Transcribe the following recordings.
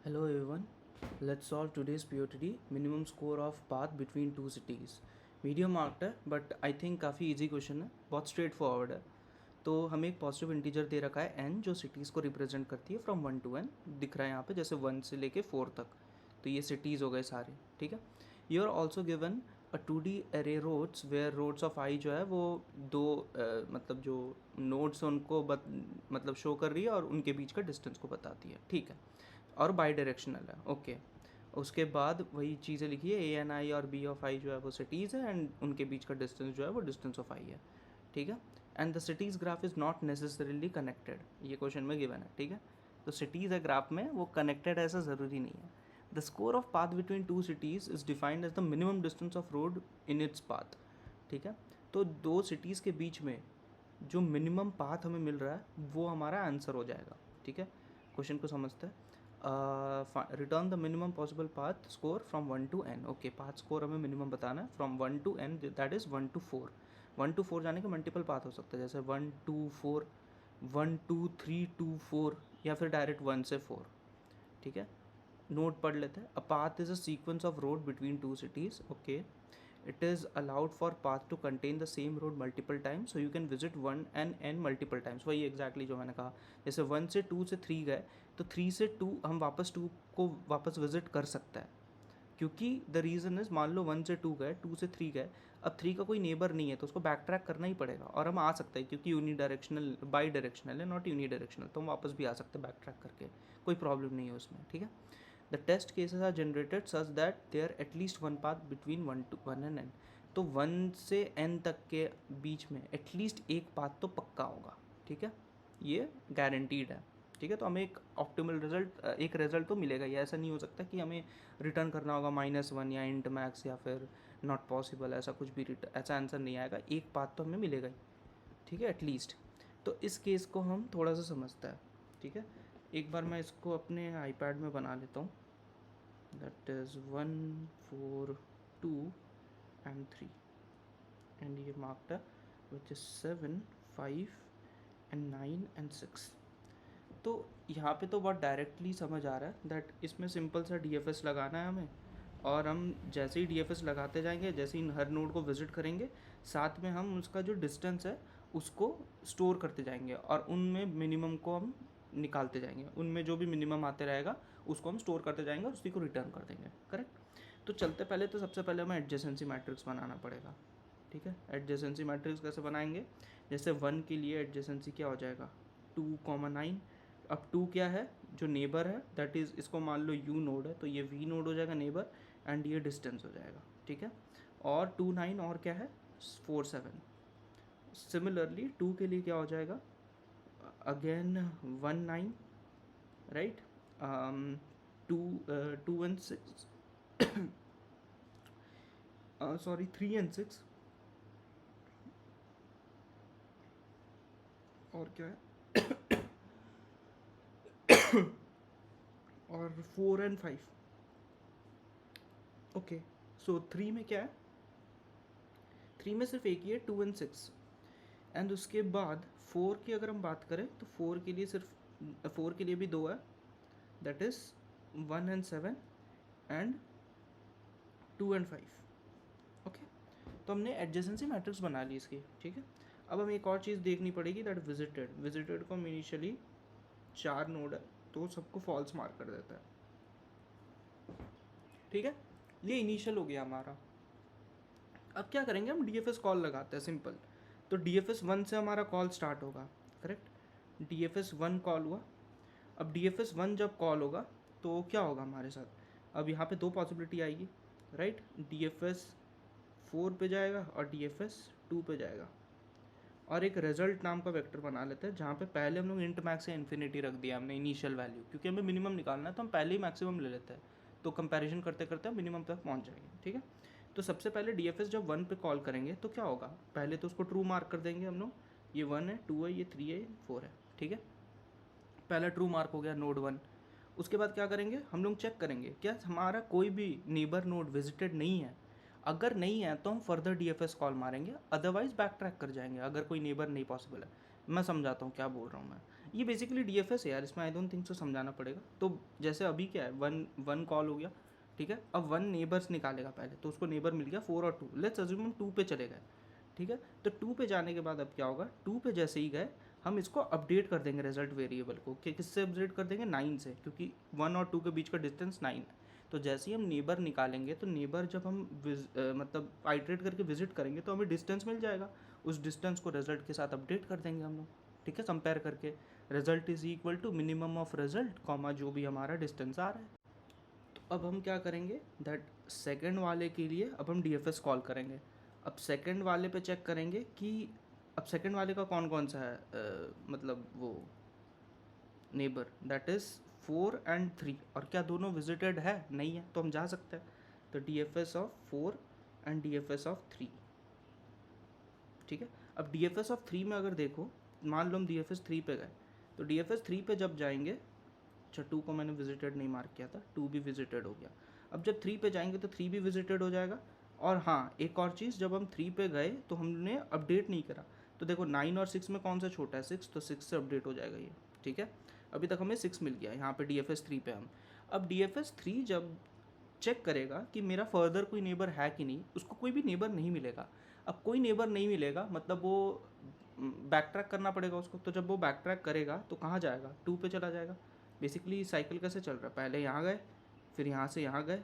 Hello everyone, let's solve today's POTD minimum score of path between two cities. Medium marked है but I think काफ़ी easy question है, बहुत straight forward है. तो हमें एक पॉजिटिव इंटीजर दे रखा है n जो सिटीज़ को रिप्रेजेंट करती है फ्रॉम 1 to n. दिख रहा है यहाँ पे जैसे 1 से लेके 4 तक. तो ये सिटीज़ हो गए सारे. ठीक है. You are also given a 2D array roads where roads of I जो है वो दो मतलब जो नोड्स उनको मतलब शो कर रही है और उनके बीच का डिस्टेंस को बताती है. ठीक है. और बाई डायरेक्शनल है. ओके. उसके बाद वही चीज़ें लिखी है, ए एन आई और बी ऑफ आई जो है वो सिटीज़ है एंड उनके बीच का डिस्टेंस जो है वो डिस्टेंस ऑफ आई है. ठीक है. And the cities graph is not necessarily connected, ये क्वेश्चन में गिवन है. ठीक है. तो सिटीज़ है ग्राफ में, वो कनेक्टेड ऐसा ज़रूरी नहीं है. The score of path between two cities is defined as the minimum distance of road in its path. ठीक है. तो दो सिटीज़ के बीच में जो मिनिमम पाथ हमें मिल रहा है वो हमारा आंसर हो जाएगा. ठीक है. क्वेश्चन को समझते हैं. Return the minimum possible path score from 1 to n. Okay, path score हमें मिनिमम बताना है from 1 to n, that is 1 to 4. 1 to 4 जाने के मल्टीपल पाथ हो सकते हैं, जैसे 1 2 4, 1 2 3 2 4, या फिर डायरेक्ट 1 से 4. ठीक है. नोट पढ़ लेते हैं. A path is a sequence of road between two cities. Okay. It is allowed for path to contain the same road multiple times, so you can visit 1 and n multiple times. वही exactly जो मैंने कहा, जैसे 1 से 2 से 3 गए तो 3 से 2 हम वापस 2 को वापस विजिट कर सकते हैं, क्योंकि द रीज़न इज़ मान लो 1 से 2 गए, 2 से 3 गए, अब 3 का कोई नेबर नहीं है तो उसको बैक ट्रैक करना ही पड़ेगा. और हम आ सकते हैं क्योंकि यूनी डायरेक्शनल बाई डायरेक्शनल है, नॉट यूनी डायरेक्शनल, तो हम वापस भी आ सकते हैं बैक ट्रैक करके, कोई प्रॉब्लम नहीं है उसमें. ठीक है. The test cases are generated such that there at least one path between 1 to 1 and n. तो 1 से n तक के बीच में एटलीस्ट एक पाथ तो पक्का होगा. ठीक है. ये गारंटीड है. ठीक है. तो हमें एक ऑप्टिमल रिजल्ट, एक रिजल्ट तो मिलेगा ही. ऐसा नहीं हो सकता कि हमें रिटर्न करना होगा -1 या इंट मैक्स या फिर नॉट पॉसिबल, ऐसा कुछ भी ऐसा आंसर नहीं आएगा. एक पाथ तो हमें मिलेगा ही. ठीक है, एटलीस्ट. तो इस केस को हम थोड़ा सा समझते हैं. ठीक है. एक बार मैं इसको अपने आईपैड में बना लेता हूँ. that is 1 4 2 and 3, and ये marked है which is 7 5 and 9 and 6. तो यहाँ पे तो बहुत डायरेक्टली समझ आ रहा है दैट इसमें सिंपल सा DFS लगाना है हमें, और हम जैसे ही DFS लगाते जाएंगे, जैसे ही हर नोड को विजिट करेंगे, साथ में हम उसका जो डिस्टेंस है उसको स्टोर करते जाएंगे और उनमें मिनिमम को हम निकालते जाएंगे. उनमें जो भी मिनिमम आते रहेगा उसको हम स्टोर करते जाएंगे और उसी को रिटर्न कर देंगे. करेक्ट. तो चलते पहले तो सबसे पहले हमें एडजेसेंसी मैट्रिक्स बनाना पड़ेगा. ठीक है. एडजेसेंसी मैट्रिक्स कैसे बनाएंगे, जैसे 1 के लिए एडजेसेंसी क्या हो जाएगा 2,9. अब 2 क्या है, जो नेबर है, दैट इज़ इसको मान लो U नोड है तो ये V नोड हो जाएगा नेबर, एंड ये डिस्टेंस हो जाएगा. ठीक है. और 2 9 और क्या है 4 7. सिमिलरली 2 के लिए क्या हो जाएगा again 1 9, right. 2 2 and 6 sorry 3 and 6, और क्या है और 4 and 5. ओके. सो 3 में क्या है, 3 में सिर्फ एक ही है 2 and 6. एंड उसके बाद 4 की अगर हम बात करें तो 4 के लिए सिर्फ 4 के लिए भी 2 है, that is 1 and 7 and 2 and 5. Okay. तो हमने एडजेसेंसी मैट्रिक्स बना ली इसकी. ठीक है. अब हमें एक और चीज़ देखनी पड़ेगी, दैट विजिटेड को हम इनिशियली 4 नोड है तो सबको फॉल्स मार्क कर देता है. ठीक है. ये इनिशियल हो गया हमारा. अब क्या करेंगे, हम DFS कॉल लगाते हैं सिंपल. तो DFS 1 से हमारा कॉल स्टार्ट होगा. करेक्ट. DFS 1 कॉल हुआ. अब DFS 1 जब कॉल होगा तो क्या होगा हमारे साथ, अब यहाँ पे दो पॉसिबिलिटी आएगी, राइट. DFS 4 पे जाएगा और DFS 2 पे जाएगा. और एक रिजल्ट नाम का वेक्टर बना लेते हैं जहाँ पे पहले हम लोग इंट मैक्स या इन्फिनिटी रख दिया हमने इनिशियल वैल्यू, क्योंकि हमें मिनिमम निकालना है तो हम पहले ही मैक्सिमम ले लेते हैं, तो कंपैरिजन करते करते हम मिनिमम तक पहुँच जाएंगे. ठीक है. तो सबसे पहले DFS जब 1 पे कॉल करेंगे तो क्या होगा, पहले तो उसको ट्रू मार्क कर देंगे हम लोग. ये 1 है, 2 है, ये 3 है, ये 4 है. ठीक है. पहला ट्रू मार्क हो गया नोड 1. उसके बाद क्या करेंगे, हम लोग चेक करेंगे क्या हमारा कोई भी नेबर नोड विजिटेड नहीं है. अगर नहीं है तो हम फर्दर DFS कॉल मारेंगे, अदरवाइज बैक ट्रैक कर जाएंगे अगर कोई नेबर नहीं पॉसिबल है. मैं समझाता हूँ क्या बोल रहा हूँ मैं. ये बेसिकली डीएफएस है यार, इसमें आई डोंट थिंक सो समझाना पड़ेगा। तो जैसे अभी क्या है, वन वन कॉल हो गया, ठीक है। अब वन नेबर्स निकालेगा पहले, तो उसको नेबर मिल गया 4 और 2, लेट्स अज्यूम हम 2 पे चले गए, ठीक है। तो 2 पे जाने के बाद अब क्या होगा, 2 पे जैसे ही गए हम इसको अपडेट कर देंगे रिजल्ट वेरिएबल को, कि किससे अपडेट कर देंगे, 9 से, क्योंकि 1 और 2 के बीच का डिस्टेंस 9 है। तो जैसे ही हम नेबर निकालेंगे, तो नेबर जब हम मतलब आइट्रेट करके विजिट करेंगे तो हमें डिस्टेंस मिल जाएगा, उस डिस्टेंस को रिजल्ट के साथ अपडेट कर देंगे हम लोग, ठीक है, कंपेयर करके। Result is equal to minimum of result comma जो भी हमारा डिस्टेंस आ रहा है। तो अब हम क्या करेंगे, दैट सेकंड वाले के लिए अब हम डीएफएस कॉल करेंगे। अब सेकंड वाले पे चेक करेंगे कि अब सेकंड वाले का कौन कौन सा है, मतलब वो नेबर, दैट इज़ 4 एंड 3, और क्या दोनों विजिटेड है, नहीं है, तो हम जा सकते हैं। तो DFS of 4 and DFS of 3, ठीक है। अब डीएफएस ऑफ 3 में अगर देखो, मान लो हम डीएफएस 3 पे गए, तो डीएफएस 3 पे जब जाएंगे, अच्छा 2 को मैंने विजिटेड नहीं मार्क किया था, 2 भी विजिटेड हो गया। अब जब 3 पे जाएंगे तो 3 भी विजिटेड हो जाएगा। और हाँ, एक और चीज़, जब हम 3 पे गए तो हमने अपडेट नहीं करा, तो देखो 9 और 6 में कौन सा छोटा है, 6, तो 6 से अपडेट हो जाएगा ये, ठीक है। अभी तक हमें 6 मिल गया, यहाँ पे डीएफएस 3 पे हम। अब डीएफएस 3 जब चेक करेगा कि मेरा फर्दर कोई नेबर है कि नहीं, उसको कोई भी नेबर नहीं मिलेगा। अब कोई नेबर नहीं मिलेगा मतलब वो बैक ट्रैक करना पड़ेगा उसको। तो जब वो बैक ट्रैक करेगा तो कहाँ जाएगा, 2 पे चला जाएगा। बेसिकली साइकिल कैसे चल रहा है, पहले यहाँ गए, फिर यहाँ से यहाँ गए।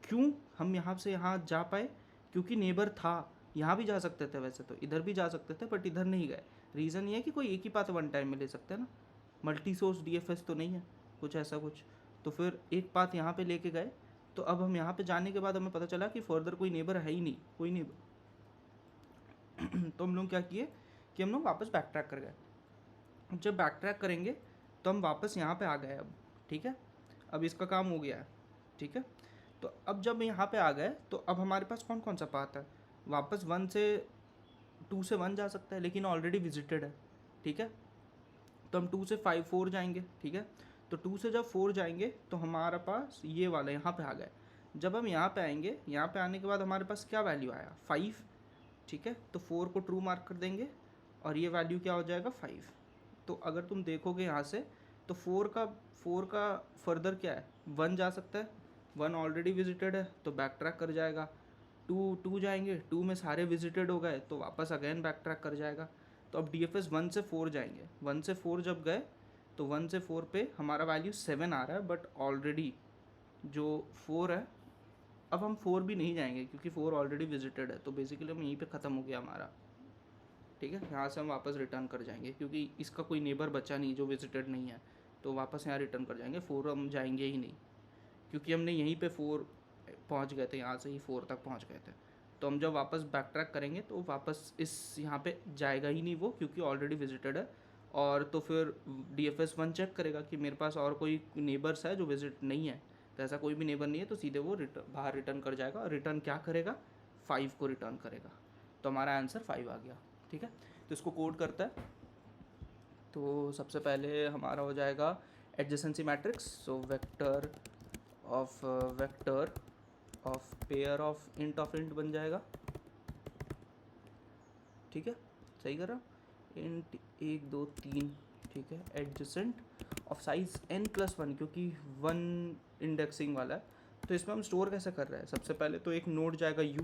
क्यों हम यहाँ से यहाँ जा पाए, क्योंकि नेबर था। यहाँ भी जा सकते थे वैसे तो, इधर भी जा सकते थे, बट इधर नहीं गए। रीज़न ये है कि कोई एक ही पाथ वन टाइम में ले सकते हैं ना, मल्टी सोर्स डीएफएस तो नहीं है कुछ ऐसा कुछ। तो फिर एक पाथ यहाँ पे लेके गए, तो अब हम यहाँ पे जाने के बाद हमें पता चला कि फर्दर कोई नेबर है ही नहीं, कोई नेबर। तो हम लोग क्या किए कि हम लोग वापस बैक ट्रैक कर गए। जब बैक ट्रैक करेंगे तो हम वापस यहाँ पे आ गए अब, ठीक है। अब इसका काम हो गया है, ठीक है। तो अब जब यहाँ पे आ गए तो अब हमारे पास कौन कौन सा पाथ है, वापस 1 से 2 से 1 जा सकता है, लेकिन ऑलरेडी विजिटेड है, ठीक है। तो हम 2 से 5 4 जाएंगे, ठीक है। तो 2 से जब 4 जाएंगे तो हमारे पास ये वाला यहाँ पे आ गए। जब हम यहाँ पे आएंगे, यहाँ पे आने के बाद हमारे पास क्या वैल्यू आया, 5, ठीक है। तो 4 को ट्रू मार्क कर देंगे और ये वैल्यू क्या हो जाएगा, 5। तो अगर तुम देखोगे यहाँ से, तो 4 का फर्दर क्या है, 1 जा सकता है, 1 ऑलरेडी विजिटेड है तो बैक ट्रैक कर जाएगा। 2 जाएंगे, 2 में सारे विजिटेड हो गए तो वापस अगेन बैक ट्रैक कर जाएगा। तो अब डीएफएस 1 से 4 जाएंगे, 1 से 4 जब गए तो 1 से 4 पे हमारा वैल्यू 7 आ रहा है, बट ऑलरेडी जो 4 है, अब हम 4 भी नहीं जाएंगे क्योंकि 4 ऑलरेडी विजिटेड है। तो बेसिकली हम यहीं पे ख़त्म हो गया हमारा, ठीक है। यहाँ से हम वापस रिटर्न कर जाएंगे क्योंकि इसका कोई नेबर बचा नहीं जो विजिटेड नहीं है, तो वापस यहाँ रिटर्न कर जाएंगे। 4 हम जाएंगे ही नहीं क्योंकि हमने यहीं पे 4 पहुँच गए थे, यहाँ से ही 4 तक पहुँच गए थे। तो हम जब वापस बैक ट्रैक करेंगे तो वापस इस यहाँ पे जाएगा ही नहीं वो, क्योंकि ऑलरेडी विजिटेड है। और तो फिर डीएफएस 1 चेक करेगा कि मेरे पास और कोई नेबर्स है जो विजिट नहीं है, तो ऐसा कोई भी नेबर नहीं है, तो सीधे वो बाहर रिटर्न कर जाएगा। और रिटर्न क्या करेगा, 5 को रिटर्न करेगा। तो हमारा आंसर 5 आ गया, ठीक है। तो इसको कोड करता है। तो सबसे पहले हमारा हो जाएगा adjacency matrix, so vector of pair of int बन जाएगा, ठीक है। सही कर रहा हूँ, इंट 1 2 3, ठीक है। एडजेसेंट ऑफ साइज n+1, क्योंकि 1 इंडेक्सिंग वाला है। तो इसमें हम स्टोर कैसे कर रहे हैं, सबसे पहले तो एक नोड जाएगा u,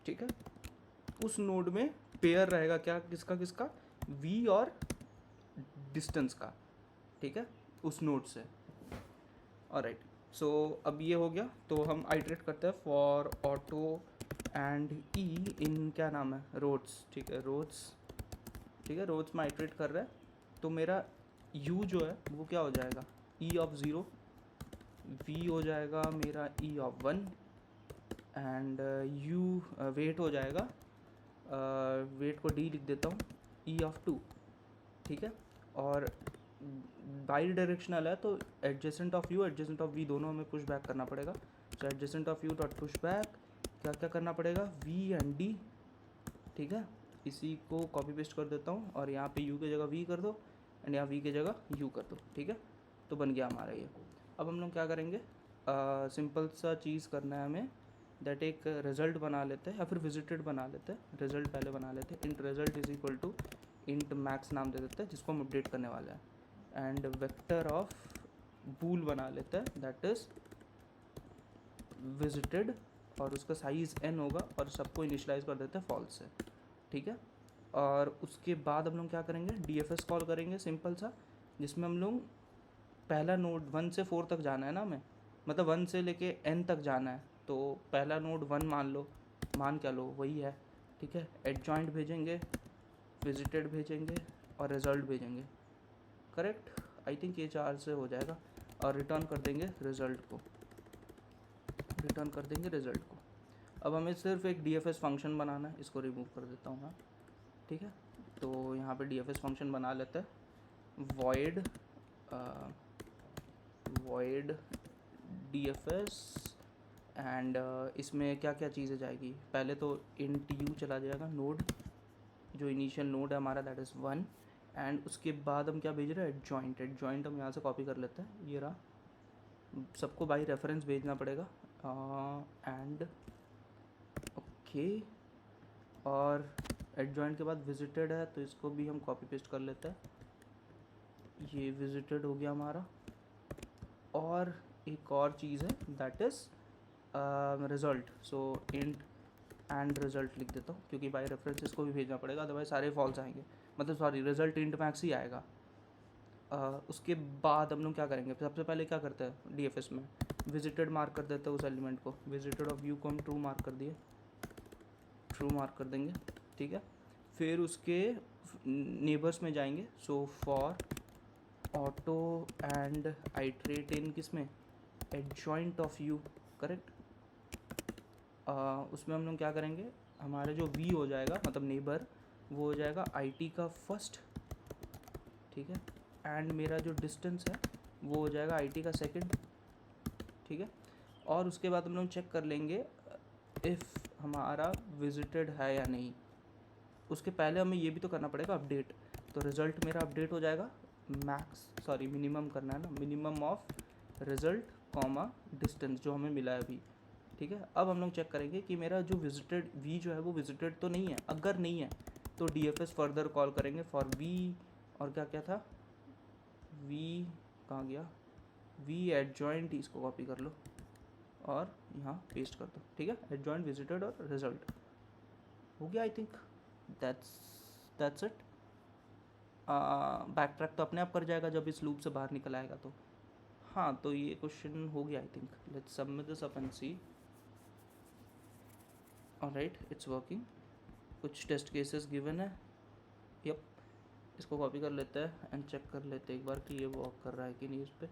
ठीक है। उस नोड में पेयर रहेगा क्या, किसका v और डिस्टेंस का, ठीक है, उस नोड से। ऑलराइट, सो अब ये हो गया। तो हम आइट्रेट करते हैं फॉर ऑटो एंड ई इन क्या नाम है, रोड्स, ठीक है, रोड्स, ठीक है। रोड्स में आइट्रेट कर रहा है, तो मेरा u जो है वो क्या हो जाएगा, e ऑफ 0, v हो जाएगा मेरा e of 1, and u weight हो जाएगा, वेट को d लिख देता हूँ, e ऑफ 2, ठीक है। और बाई डायरेक्शनल है तो adjacent of u adjacent of v दोनों हमें पुश बैक करना पड़ेगा। तो adjacent of u dot push back क्या क्या करना पड़ेगा, v एंड d, ठीक है। इसी को कॉपी पेस्ट कर देता हूँ और यहाँ पे u की जगह v कर दो एंड यहाँ v की जगह u कर दो, ठीक है। तो बन गया हमारा ये। अब हम लोग क्या करेंगे, सिंपल सा चीज़ करना है हमें, दैट एक रिज़ल्ट बना लेते हैं या फिर विजिटेड बना लेते हैं। रिज़ल्ट पहले बना लेते हैं, int result is equal to int max नाम दे देते हैं जिसको हम अपडेट करने वाले हैं, एंड वेक्टर ऑफ बूल बना लेते हैं दैट इज़ विजिटेड, और उसका साइज़ n होगा और सबको इनिशलाइज कर देते हैं फॉल्स से, ठीक है। और उसके बाद हम लोग क्या करेंगे, DFS कॉल करेंगे सिंपल सा, जिसमें हम लोग पहला नोड 1 से 4 तक जाना है ना हमें, मतलब 1 से लेके n तक जाना है, तो पहला नोड 1 मान लो, मान क्या लो वही है, ठीक है। एडजॉइंट भेजेंगे, विजिटेड भेजेंगे और रिज़ल्ट भेजेंगे, करेक्ट। आई थिंक ये 4 से हो जाएगा, और रिटर्न कर देंगे रिज़ल्ट को, रिटर्न कर देंगे रिज़ल्ट को। अब हमें सिर्फ एक DFS फंक्शन बनाना है, इसको रिमूव कर देता हूँ मैं, ठीक है। तो यहाँ पे DFS फंक्शन बना लेते हैं, void DFS, एंड इसमें क्या क्या चीज़ें जाएगी, पहले तो int u चला जाएगा, नोड जो इनिशियल नोड है हमारा दैट इज़ 1, एंड उसके बाद हम क्या भेज रहे हैं, एडजॉइंट। एडजॉइंट हम यहाँ से कॉपी कर लेते हैं, ये रहा, सबको बाई रेफरेंस भेजना पड़ेगा, एंड ओके। और एडजॉइंट के बाद विजिटेड है तो इसको भी हम कॉपी पेस्ट कर लेते हैं, ये विजिटेड हो गया हमारा। और एक और चीज़ है that is result, so int end result लिख देता हूँ क्योंकि बाई रेफरेंस इसको भी भेजना पड़ेगा, अदरवाइज सारे फॉल्स आएंगे, मतलब सॉरी रिज़ल्ट इंट मैक्स ही आएगा। उसके बाद हम लोग क्या करेंगे, सबसे पहले क्या करते हैं DFS में, विजिटेड मार्क कर देते हैं उस एलिमेंट को, विजिटेड ऑफ व्यू को हम ट्रू मार्क कर दिए, ट्रू मार्क कर देंगे, ठीक है। फिर उसके नेबर्स में जाएंगे, so for auto and iterate इन किस में, एडजॉइंट ऑफ यू, करेक्ट। उसमें हम लोग क्या करेंगे, हमारा जो V हो जाएगा मतलब नेबर, वो हो जाएगा IT का फर्स्ट, ठीक है, एंड मेरा जो डिस्टेंस है वो हो जाएगा IT का सेकंड, ठीक है। और उसके बाद हम लोग चेक कर लेंगे इफ़ हमारा विजिटेड है या नहीं। उसके पहले हमें ये भी तो करना पड़ेगा अपडेट, तो रिज़ल्ट मेरा अपडेट हो जाएगा, मिनिमम करना है ना, minimum of result comma distance जो हमें मिला है अभी, ठीक है। अब हम लोग चेक करेंगे कि मेरा जो विजिटेड V जो है वो विजिटेड तो नहीं है, अगर नहीं है तो DFS फर्दर कॉल करेंगे फॉर V, और क्या क्या था, V कहाँ गया, V एडजॉइंट, इसको कॉपी कर लो और यहाँ पेस्ट कर दो, ठीक है। एडजॉइंट विजिटेड और रिज़ल्ट हो गया, I think that's it. Back track तो अपने आप कर जाएगा जब इस लूप से बाहर निकल आएगा तो। हाँ, तो ये क्वेश्चन हो गया I think, let's submit this up and see. Alright, it's working, कुछ टेस्ट केसेस गिवन है, यप। इसको कॉपी कर लेते हैं एंड चेक कर लेते हैं एक बार कि ये वर्क कर रहा है कि नहीं इस पर।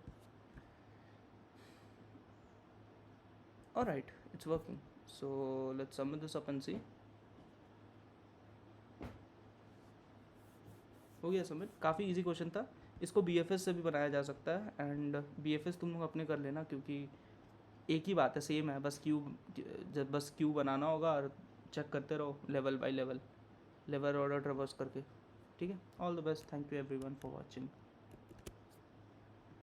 Alright, it's working, so let's submit this up and see. हो गया सबमिट, काफ़ी इजी क्वेश्चन था, इसको BFS से भी बनाया जा सकता है, एंड BFS तुम लोग अपने कर लेना क्योंकि एक ही बात है, सेम है, बस क्यू बनाना होगा और चेक करते रहो level by level, level order ट्रेवर्स करके, ठीक है। All the best, thank you everyone for watching.